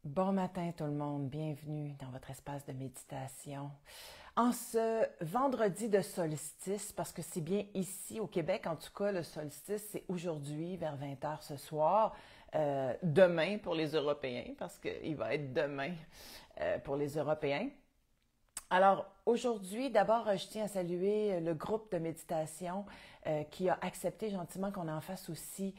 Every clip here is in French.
Bon matin tout le monde, bienvenue dans votre espace de méditation. En ce vendredi de solstice, parce que c'est bien ici au Québec, en tout cas le solstice c'est aujourd'hui vers 20 heures ce soir, demain pour les Européens, parce qu'il va être demain pour les Européens. Alors aujourd'hui, d'abord, je tiens à saluer le groupe de méditation qui a accepté gentiment qu'on en fasse aussi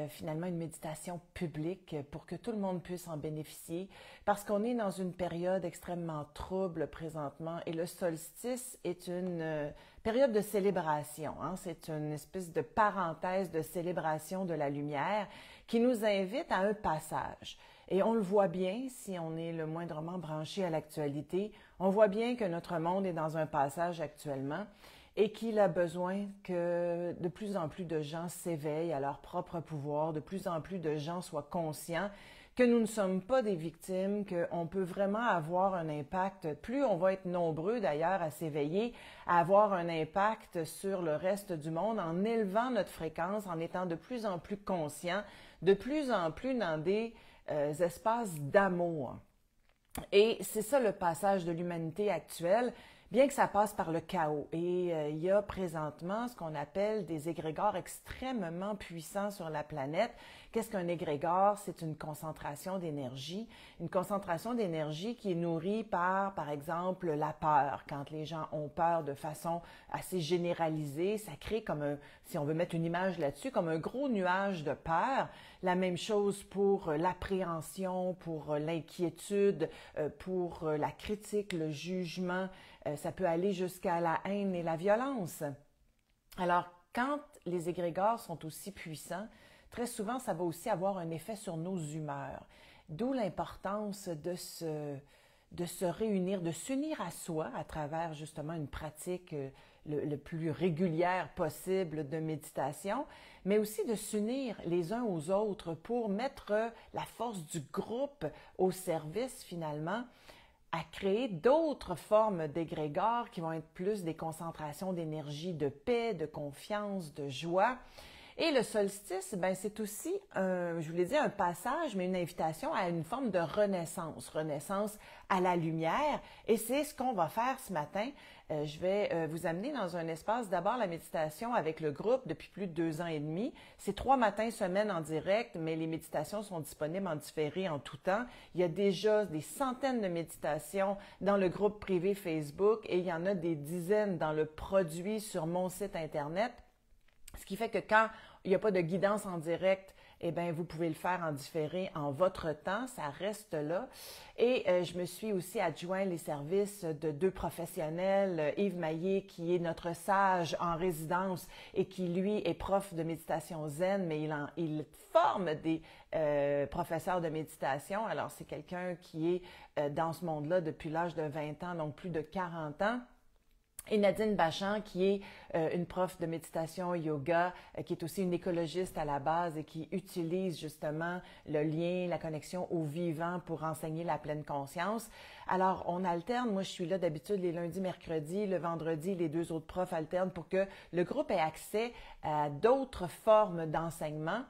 finalement une méditation publique pour que tout le monde puisse en bénéficier parce qu'on est dans une période extrêmement trouble présentement et le solstice est une période de célébration. Hein? C'est une espèce de parenthèse de célébration de la lumière qui nous invite à un passage. Et on le voit bien, si on est le moindrement branché à l'actualité, on voit bien que notre monde est dans un passage actuellement et qu'il a besoin que de plus en plus de gens s'éveillent à leur propre pouvoir, de plus en plus de gens soient conscients que nous ne sommes pas des victimes, qu'on peut vraiment avoir un impact, plus on va être nombreux d'ailleurs à s'éveiller, à avoir un impact sur le reste du monde en élevant notre fréquence, en étant de plus en plus conscients, de plus en plus dans des espaces d'amour. Et c'est ça le passage de l'humanité actuelle, bien que ça passe par le chaos. Et il y a présentement ce qu'on appelle des égrégores extrêmement puissants sur la planète. Qu'est-ce qu'un égrégore? C'est une concentration d'énergie qui est nourrie par exemple, la peur. Quand les gens ont peur de façon assez généralisée, ça crée comme un, si on veut mettre une image là-dessus, comme un gros nuage de peur. La même chose pour l'appréhension, pour l'inquiétude, pour la critique, le jugement. Ça peut aller jusqu'à la haine et la violence. Alors, quand les égrégores sont aussi puissants, très souvent, ça va aussi avoir un effet sur nos humeurs. D'où l'importance de se réunir, de s'unir à soi à travers justement une pratique le plus régulière possible de méditation, mais aussi de s'unir les uns aux autres pour mettre la force du groupe au service finalement à créer d'autres formes d'égrégores qui vont être plus des concentrations d'énergie, de paix, de confiance, de joie. Et le solstice, ben c'est aussi, je vous l'ai dit, un passage, mais une invitation à une forme de renaissance à la lumière. Et c'est ce qu'on va faire ce matin. Je vais vous amener dans un espace, d'abord la méditation avec le groupe depuis plus de 2 ans et demi. C'est 3 matins semaine en direct, mais les méditations sont disponibles en différé en tout temps. Il y a déjà des centaines de méditations dans le groupe privé Facebook et il y en a des dizaines dans le produit sur mon site Internet. Ce qui fait que quand il n'y a pas de guidance en direct, eh bien, vous pouvez le faire en différé en votre temps, ça reste là. Et je me suis aussi adjoint les services de 2 professionnels, Yves Maillet, qui est notre sage en résidence et qui, lui, est prof de méditation zen, mais il forme des professeurs de méditation. Alors, c'est quelqu'un qui est dans ce monde-là depuis l'âge de 20 ans, donc plus de 40 ans. Et Nadine Bachand, qui est une prof de méditation yoga, qui est aussi une écologiste à la base et qui utilise justement le lien, la connexion au vivant pour enseigner la pleine conscience. Alors, on alterne. Moi, je suis là d'habitude les lundis, mercredis, le vendredi, les 2 autres profs alternent pour que le groupe ait accès à d'autres formes d'enseignement.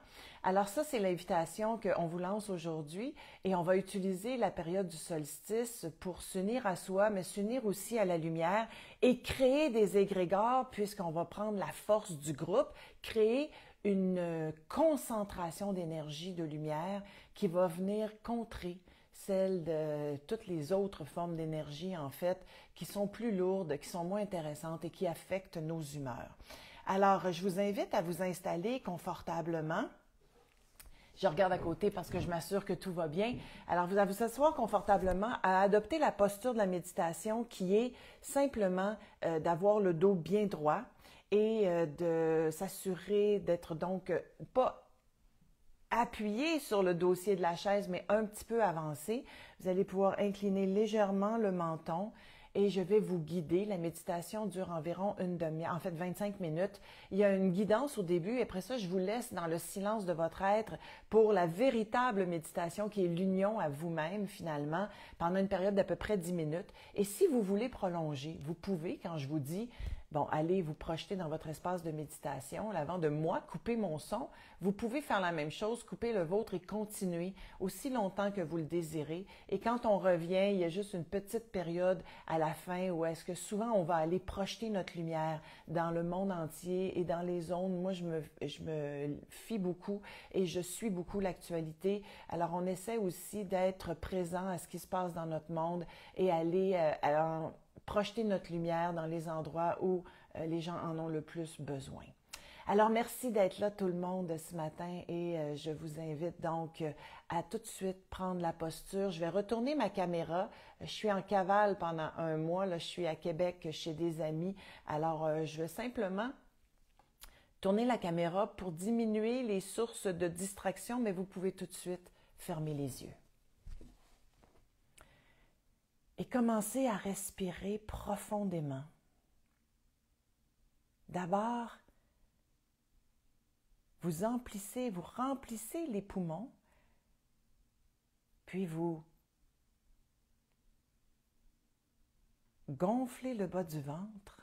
Alors ça, c'est l'invitation qu'on vous lance aujourd'hui et on va utiliser la période du solstice pour s'unir à soi, mais s'unir aussi à la lumière et créer des égrégores puisqu'on va prendre la force du groupe, créer une concentration d'énergie, de lumière qui va venir contrer celle de toutes les autres formes d'énergie, en fait, qui sont plus lourdes, qui sont moins intéressantes et qui affectent nos humeurs. Alors, je vous invite à vous installer confortablement. Je regarde à côté parce que je m'assure que tout va bien. Alors, vous allez vous asseoir confortablement à adopter la posture de la méditation qui est simplement d'avoir le dos bien droit et de s'assurer d'être donc pas appuyé sur le dossier de la chaise, mais un petit peu avancé. Vous allez pouvoir incliner légèrement le menton et je vais vous guider. La méditation dure environ une demi-heure, en fait 25 minutes. Il y a une guidance au début et après ça, je vous laisse dans le silence de votre être pour la véritable méditation qui est l'union à vous-même finalement pendant une période d'à peu près 10 minutes. Et si vous voulez prolonger, vous pouvez, quand je vous dis bon, allez vous projeter dans votre espace de méditation. Avant de moi couper mon son, vous pouvez faire la même chose, couper le vôtre et continuer aussi longtemps que vous le désirez. Et quand on revient, il y a juste une petite période à la fin où est-ce que souvent on va aller projeter notre lumière dans le monde entier et dans les zones. Moi, je me fie beaucoup et je suis beaucoup l'actualité. Alors, on essaie aussi d'être présent à ce qui se passe dans notre monde et aller projeter notre lumière dans les endroits où les gens en ont le plus besoin. Alors, merci d'être là tout le monde ce matin et je vous invite donc à tout de suite prendre la posture. Je vais retourner ma caméra. Je suis en cavale pendant un mois. Là, je suis à Québec chez des amis. Alors, je vais simplement tourner la caméra pour diminuer les sources de distraction, mais vous pouvez tout de suite fermer les yeux. Et commencez à respirer profondément. D'abord, vous remplissez les poumons, puis vous gonflez le bas du ventre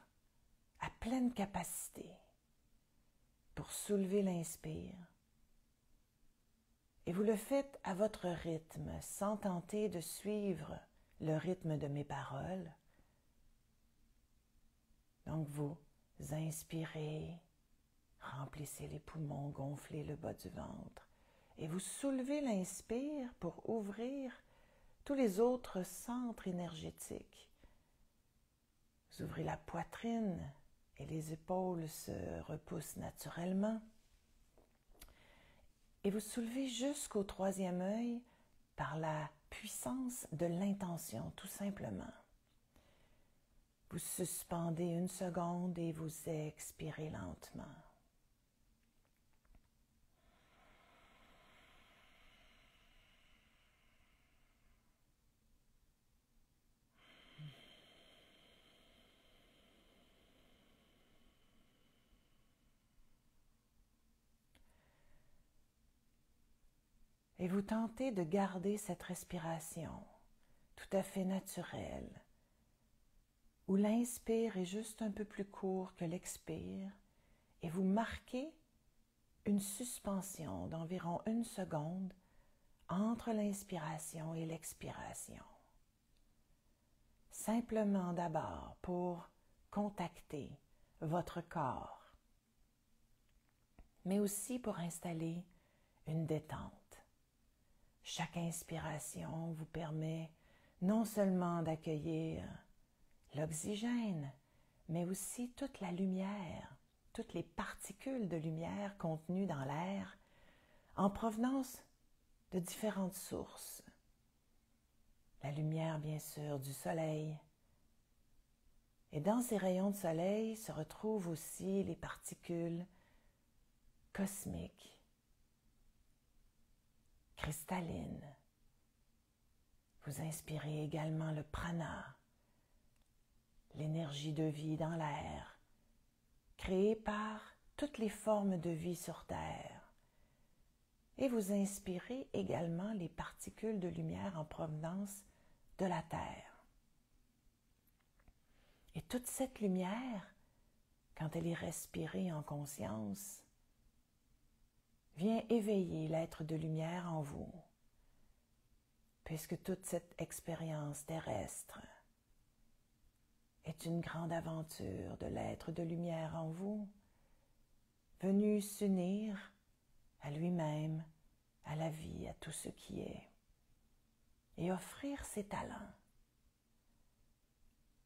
à pleine capacité pour soulever l'inspire. Et vous le faites à votre rythme, sans tenter de suivre le rythme de mes paroles. Donc vous inspirez, remplissez les poumons, gonflez le bas du ventre et vous soulevez l'inspire pour ouvrir tous les autres centres énergétiques. Vous ouvrez la poitrine et les épaules se repoussent naturellement. Et vous soulevez jusqu'au troisième œil par la puissance de l'intention, tout simplement. Vous suspendez une seconde et vous expirez lentement. Et vous tentez de garder cette respiration tout à fait naturelle, où l'inspire est juste un peu plus court que l'expire, et vous marquez une suspension d'environ 1 seconde entre l'inspiration et l'expiration. Simplement d'abord pour contacter votre corps, mais aussi pour installer une détente. Chaque inspiration vous permet non seulement d'accueillir l'oxygène, mais aussi toute la lumière, toutes les particules de lumière contenues dans l'air en provenance de différentes sources. La lumière, bien sûr, du soleil. Et dans ces rayons de soleil se retrouvent aussi les particules cosmiques, cristallines. Vous inspirez également le prana, l'énergie de vie dans l'air, créée par toutes les formes de vie sur Terre. Et vous inspirez également les particules de lumière en provenance de la Terre. Et toute cette lumière, quand elle est respirée en conscience, vient éveiller l'être de lumière en vous, puisque toute cette expérience terrestre est une grande aventure de l'être de lumière en vous, venu s'unir à lui-même, à la vie, à tout ce qui est, et offrir ses talents.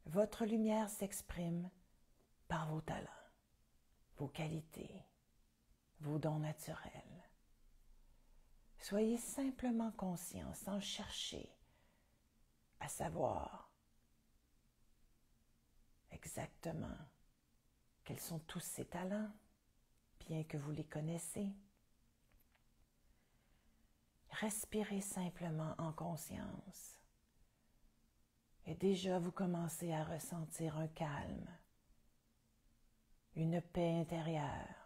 Votre lumière s'exprime par vos talents, vos qualités, vos dons naturels. Soyez simplement conscient, sans chercher à savoir exactement quels sont tous ces talents, bien que vous les connaissez. Respirez simplement en conscience. Et déjà vous commencez à ressentir un calme, une paix intérieure.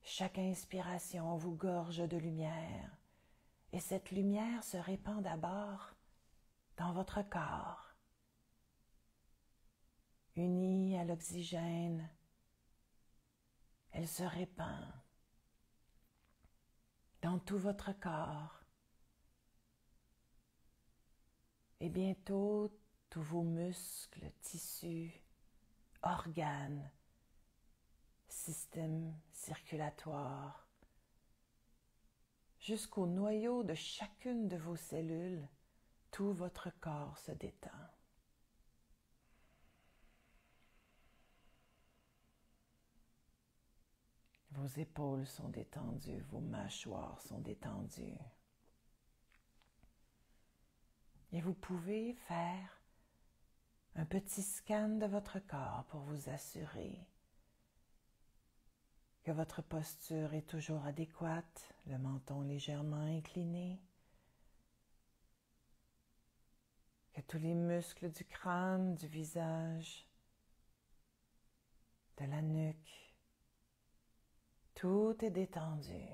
Chaque inspiration vous gorge de lumière et cette lumière se répand d'abord dans votre corps. unie à l'oxygène, elle se répand dans tout votre corps. Et bientôt, tous vos muscles, tissus, organes, système circulatoire, jusqu'au noyau de chacune de vos cellules, tout votre corps se détend. Vos épaules sont détendues, vos mâchoires sont détendues. Et vous pouvez faire un petit scan de votre corps pour vous assurer que votre posture est toujours adéquate, le menton légèrement incliné, que tous les muscles du crâne, du visage, de la nuque, tout est détendu.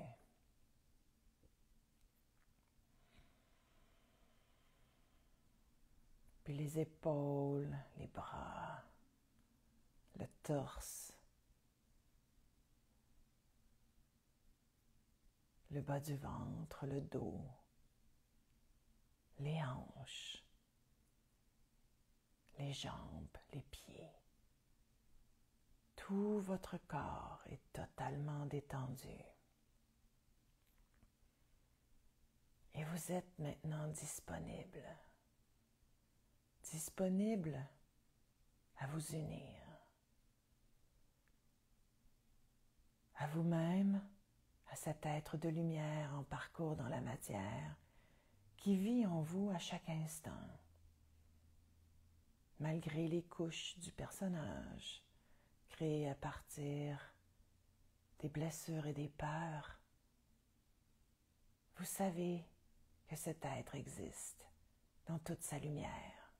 Puis les épaules, les bras, le torse, le bas du ventre, le dos, les hanches, les jambes, les pieds. Tout votre corps est totalement détendu. Et vous êtes maintenant disponible à vous unir à vous-même, à cet être de lumière en parcours dans la matière qui vit en vous à chaque instant, malgré les couches du personnage créées à partir des blessures et des peurs. Vous savez que cet être existe dans toute sa lumière.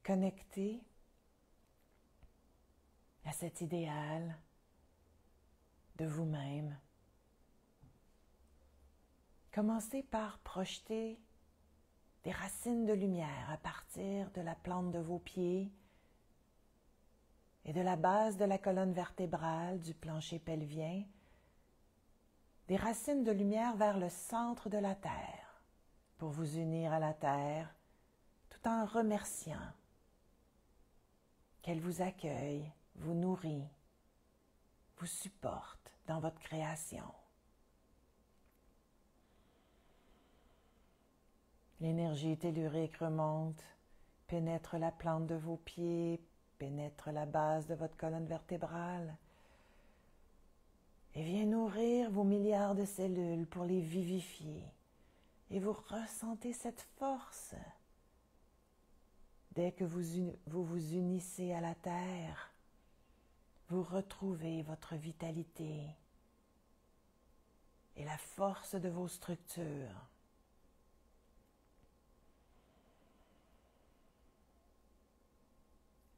Connecté à cet idéal de vous-même, commencez par projeter des racines de lumière à partir de la plante de vos pieds et de la base de la colonne vertébrale du plancher pelvien, des racines de lumière vers le centre de la Terre pour vous unir à la Terre tout en remerciant qu'elle vous accueille, vous nourrit, vous supporte dans votre création. L'énergie tellurique remonte, pénètre la plante de vos pieds, pénètre la base de votre colonne vertébrale et vient nourrir vos milliards de cellules pour les vivifier. Et vous ressentez cette force. Dès que vous vous unissez à la Terre, vous retrouvez votre vitalité et la force de vos structures.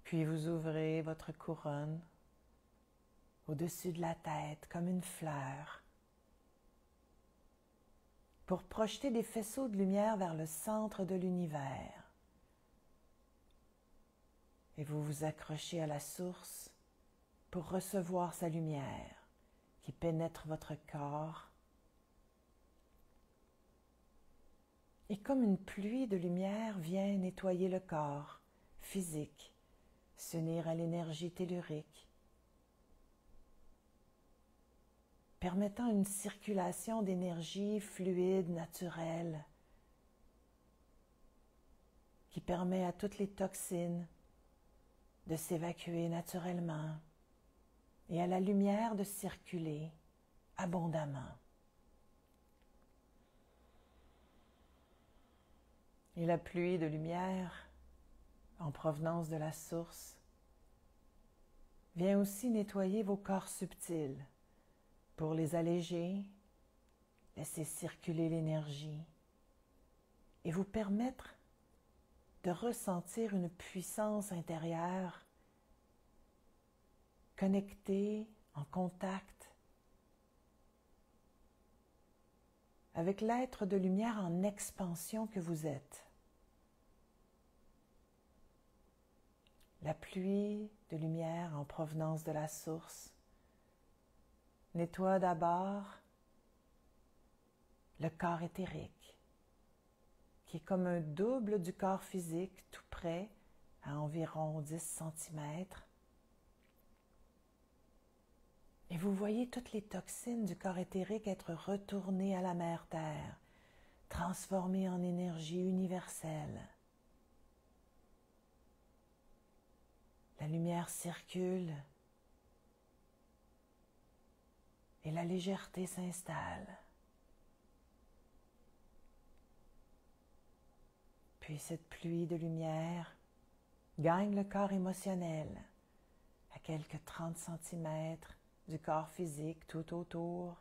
Puis vous ouvrez votre couronne au-dessus de la tête comme une fleur pour projeter des faisceaux de lumière vers le centre de l'univers. Et vous vous accrochez à la source pour recevoir sa lumière qui pénètre votre corps. Et comme une pluie de lumière vient nettoyer le corps physique, s'unir à l'énergie tellurique, permettant une circulation d'énergie fluide, naturelle, qui permet à toutes les toxines de s'évacuer naturellement et à la lumière de circuler abondamment. Et la pluie de lumière en provenance de la source vient aussi nettoyer vos corps subtils pour les alléger, laisser circuler l'énergie et vous permettre de ressentir une puissance intérieure connectée, en contact avec l'être de lumière en expansion que vous êtes. La pluie de lumière en provenance de la source nettoie d'abord le corps éthérique, qui est comme un double du corps physique, tout près, à environ 10 cm. Et vous voyez toutes les toxines du corps éthérique être retournées à la Mère Terre, transformées en énergie universelle. La lumière circule et la légèreté s'installe. Puis cette pluie de lumière gagne le corps émotionnel à quelques 30 cm du corps physique tout autour,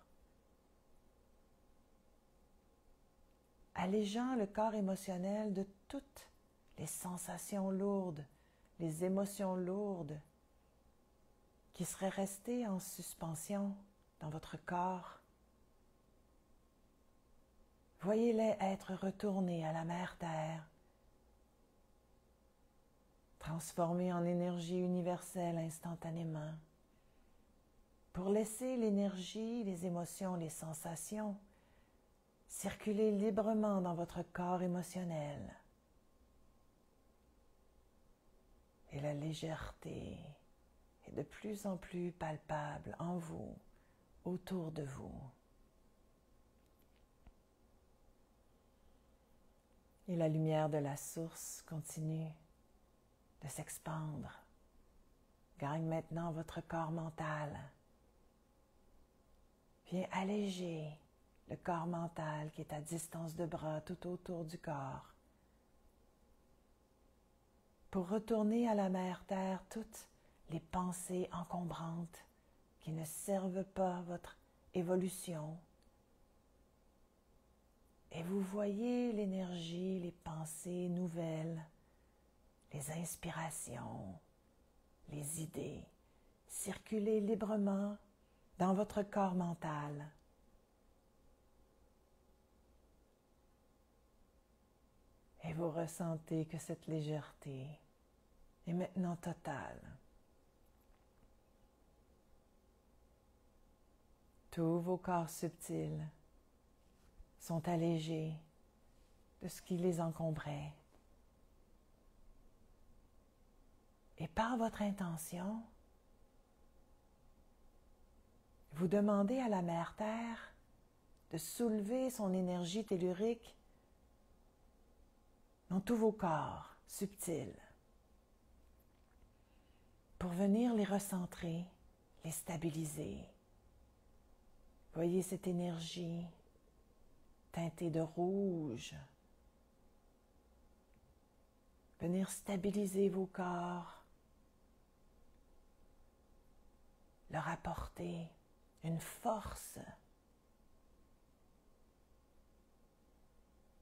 allégeant le corps émotionnel de toutes les sensations lourdes, les émotions lourdes qui seraient restées en suspension dans votre corps. Voyez-les être retournées à la Mère Terre, transformées en énergie universelle instantanément, pour laisser l'énergie, les émotions, les sensations circuler librement dans votre corps émotionnel. Et la légèreté est de plus en plus palpable en vous, autour de vous. Et la lumière de la source continue de s'expandre, gagne maintenant votre corps mental. Vient alléger le corps mental qui est à distance de bras tout autour du corps, pour retourner à la Mère Terre toutes les pensées encombrantes qui ne servent pas votre évolution. Et vous voyez l'énergie, les pensées nouvelles, les inspirations, les idées circuler librement dans votre corps mental. Et vous ressentez que cette légèreté est maintenant totale. Tous vos corps subtils sont allégés de ce qui les encombrait. Et par votre intention, vous demandez à la Mère Terre de soulever son énergie tellurique dans tous vos corps subtils pour venir les recentrer, les stabiliser. Voyez cette énergie teintée de rouge venir stabiliser vos corps, leur apporter une force.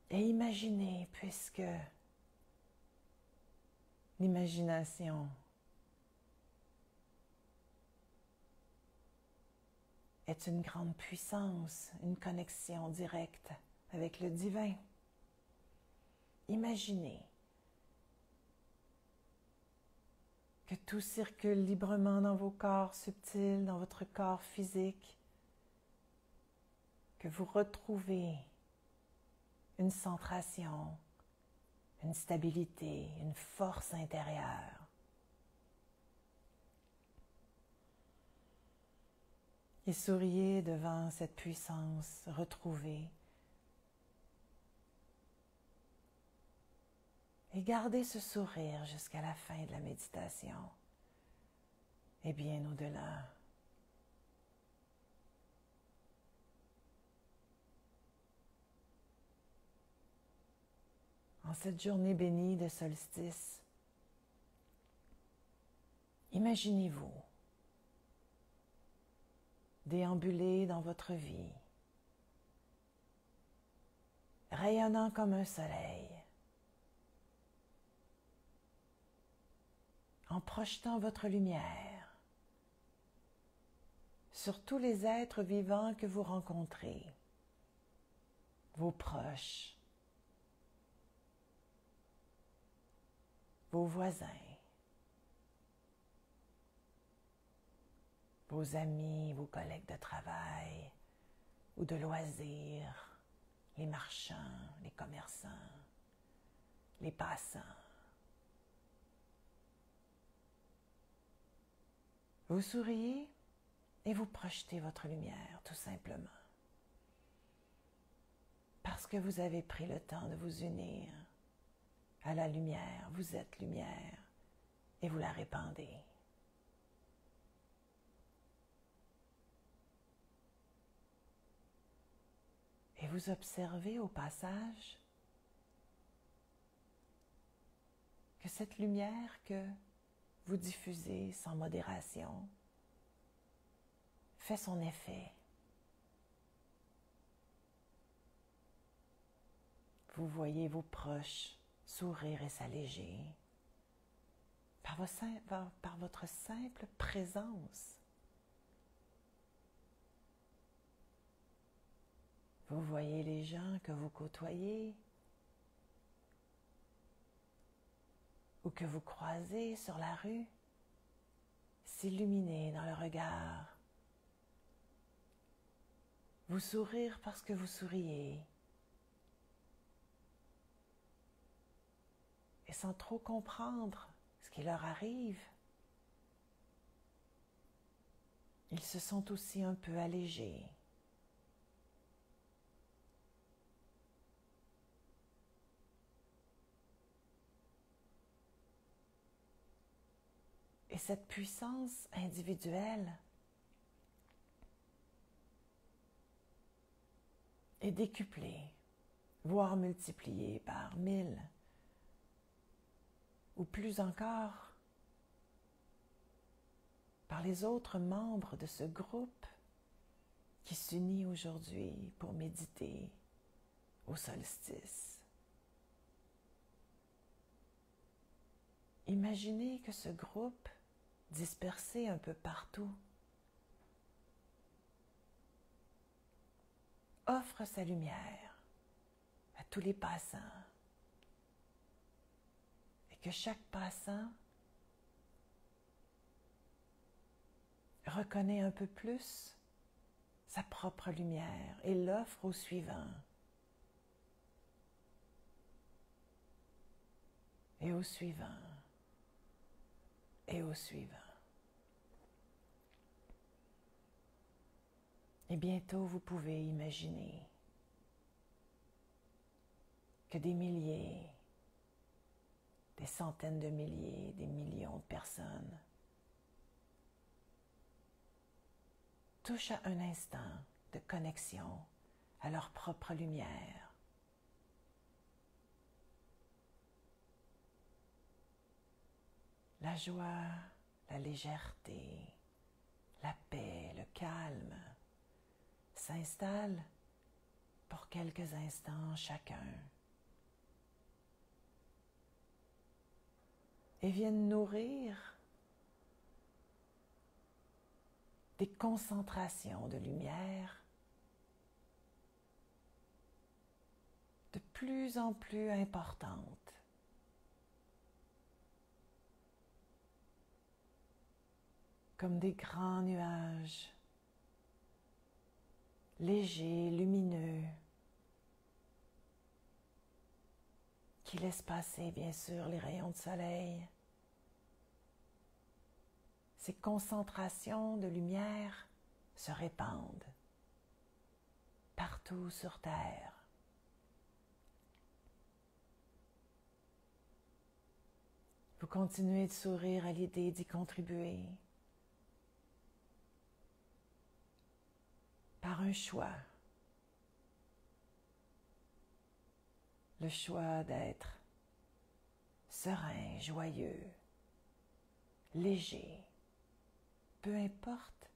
Et imaginez, puisque l'imagination est une grande puissance, une connexion directe avec le divin. Imaginez que tout circule librement dans vos corps subtils, dans votre corps physique, que vous retrouvez une centration, une stabilité, une force intérieure. Et souriez devant cette puissance retrouvée. Et gardez ce sourire jusqu'à la fin de la méditation et bien au-delà. En cette journée bénie de solstice, imaginez-vous déambuler dans votre vie, rayonnant comme un soleil, en projetant votre lumière sur tous les êtres vivants que vous rencontrez, vos proches, vos voisins, vos amis, vos collègues de travail ou de loisirs, les marchands, les commerçants, les passants. Vous souriez et vous projetez votre lumière, tout simplement. Parce que vous avez pris le temps de vous unir à la lumière, vous êtes lumière et vous la répandez. Et vous observez au passage que cette lumière que vous diffusez sans modération fait son effet. Vous voyez vos proches sourire et s'alléger par votre simple présence. Vous voyez les gens que vous côtoyez ou que vous croisez sur la rue s'illuminer dans le regard. Vous sourire parce que vous souriez. Et sans trop comprendre ce qui leur arrive, ils se sont aussi un peu allégés. Et cette puissance individuelle est décuplée, voire multipliée par 1000 ou plus encore par les autres membres de ce groupe qui s'unit aujourd'hui pour méditer au solstice. Imaginez que ce groupe, dispersé un peu partout, offre sa lumière à tous les passants et que chaque passant reconnaît un peu plus sa propre lumière et l'offre au suivant et au suivant et au suivant. Et bientôt, vous pouvez imaginer que des milliers, des centaines de milliers, des millions de personnes touchent à un instant de connexion à leur propre lumière. La joie, la légèreté, la paix, le calme s'installent pour quelques instants chacun et viennent nourrir des concentrations de lumière de plus en plus importantes. Comme des grands nuages, légers, lumineux, qui laissent passer bien sûr les rayons de soleil. Ces concentrations de lumière se répandent partout sur Terre. Vous continuez de sourire à l'idée d'y contribuer par un choix. Le choix d'être serein, joyeux, léger, peu importe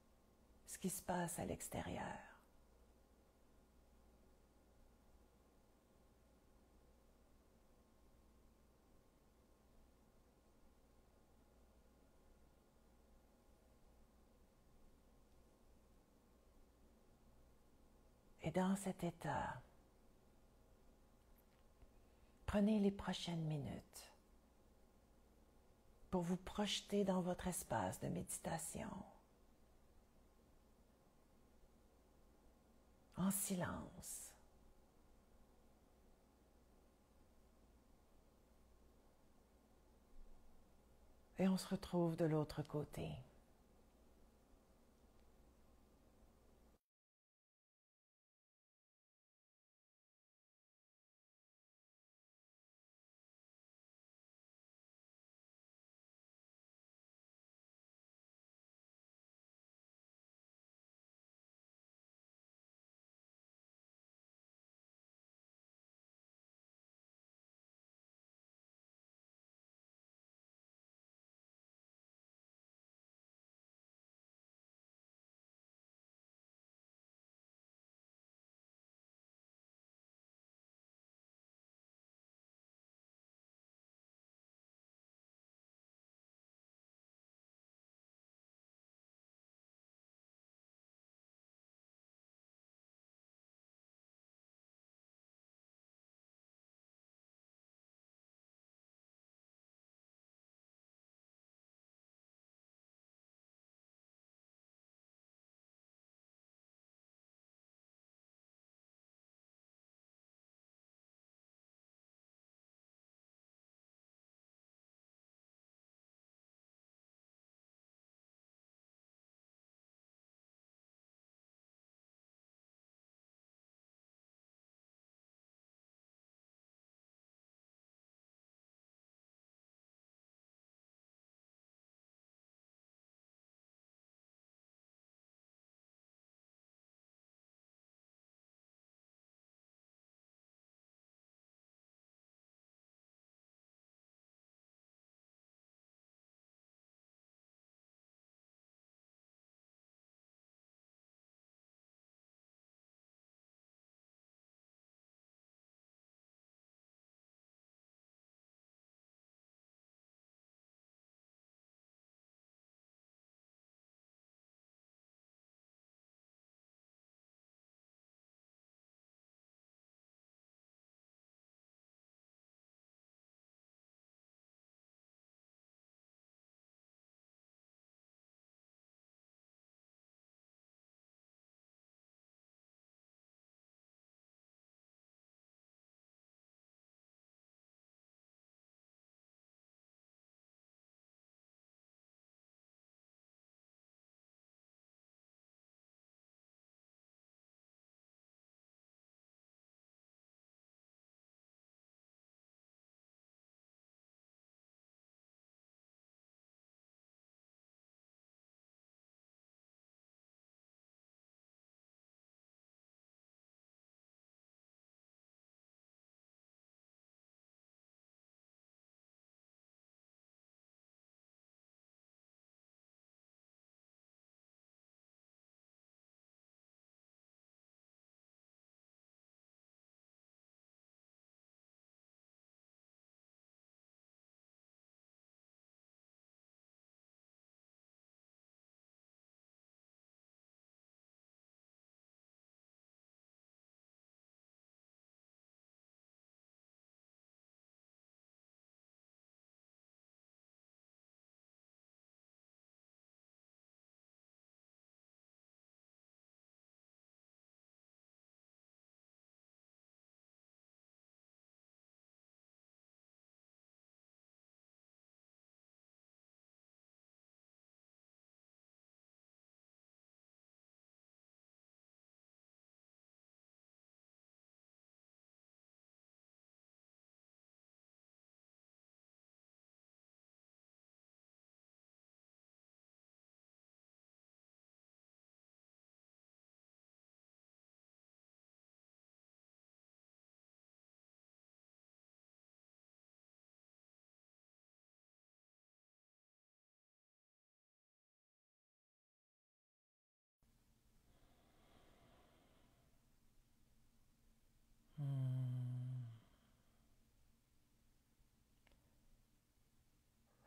ce qui se passe à l'extérieur. Et dans cet état, prenez les prochaines minutes pour vous projeter dans votre espace de méditation. en silence. Et on se retrouve de l'autre côté.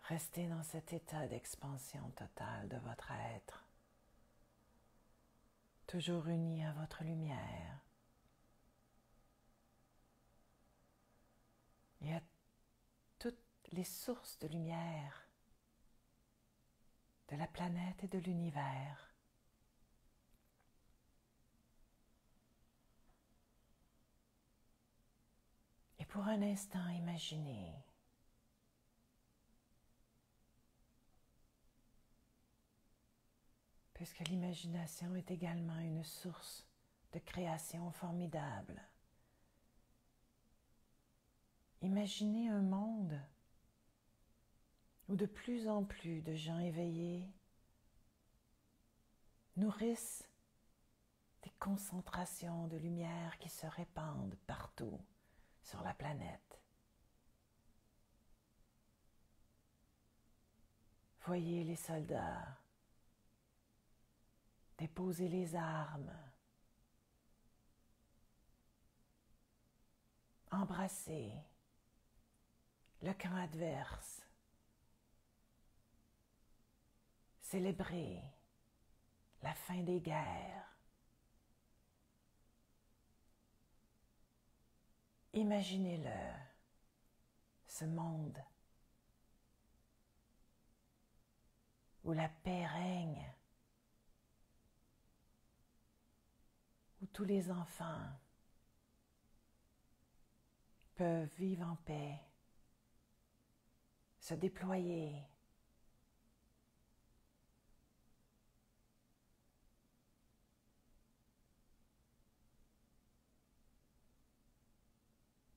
Restez dans cet état d'expansion totale de votre être, toujours uni à votre lumière et à toutes les sources de lumière de la planète et de l'univers. pour un instant imaginer puisque l'imagination est également une source de création formidable. Imaginez un monde où de plus en plus de gens éveillés nourrissent des concentrations de lumière qui se répandent partout sur la planète. Voyez les soldats déposer les armes, embrasser le camp adverse, célébrer la fin des guerres. Imaginez-le, ce monde où la paix règne, où tous les enfants peuvent vivre en paix, se déployer,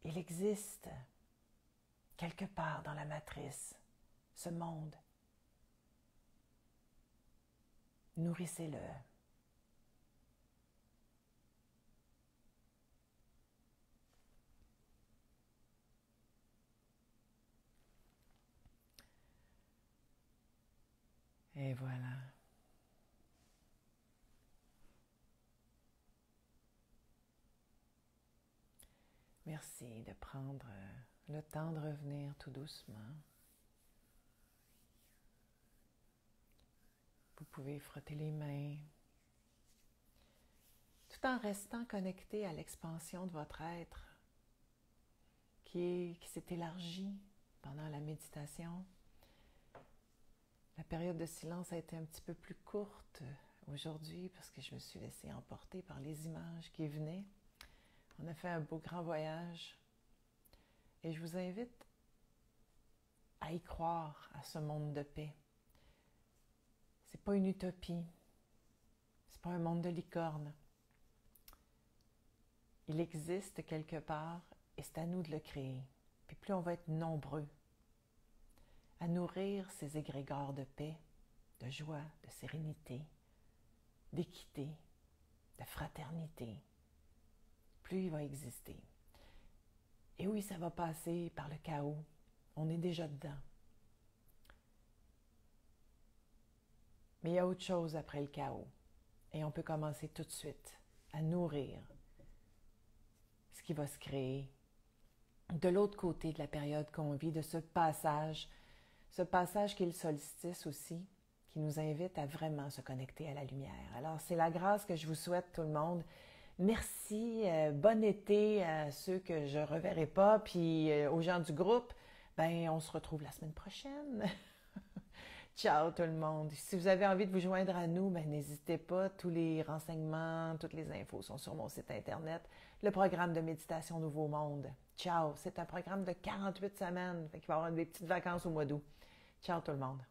il existe quelque part dans la matrice ce monde. Nourrissez-le. Et voilà. Merci de prendre le temps de revenir tout doucement. Vous pouvez frotter les mains, tout en restant connecté à l'expansion de votre être qui s'est élargi pendant la méditation. La période de silence a été un petit peu plus courte aujourd'hui parce que je me suis laissée emporter par les images qui venaient. On a fait un beau grand voyage et je vous invite à y croire à ce monde de paix. C'est pas une utopie, c'est pas un monde de licorne. Il existe quelque part et c'est à nous de le créer. Puis plus on va être nombreux à nourrir ces égrégores de paix, de joie, de sérénité, d'équité, de fraternité, plus il va exister. Et oui, ça va passer par le chaos. On est déjà dedans. Mais il y a autre chose après le chaos. Et on peut commencer tout de suite à nourrir ce qui va se créer de l'autre côté de la période qu'on vit, de ce passage qui est le solstice aussi, qui nous invite à vraiment se connecter à la lumière. Alors, c'est la grâce que je vous souhaite, tout le monde. Merci, bon été à ceux que je ne reverrai pas, puis aux gens du groupe, on se retrouve la semaine prochaine. Ciao tout le monde. Si vous avez envie de vous joindre à nous, n'hésitez pas. Tous les renseignements, toutes les infos sont sur mon site internet. Le programme de méditation Nouveau Monde. Ciao. C'est un programme de 48 semaines. Il va y avoir des petites vacances au mois d'août. Ciao tout le monde.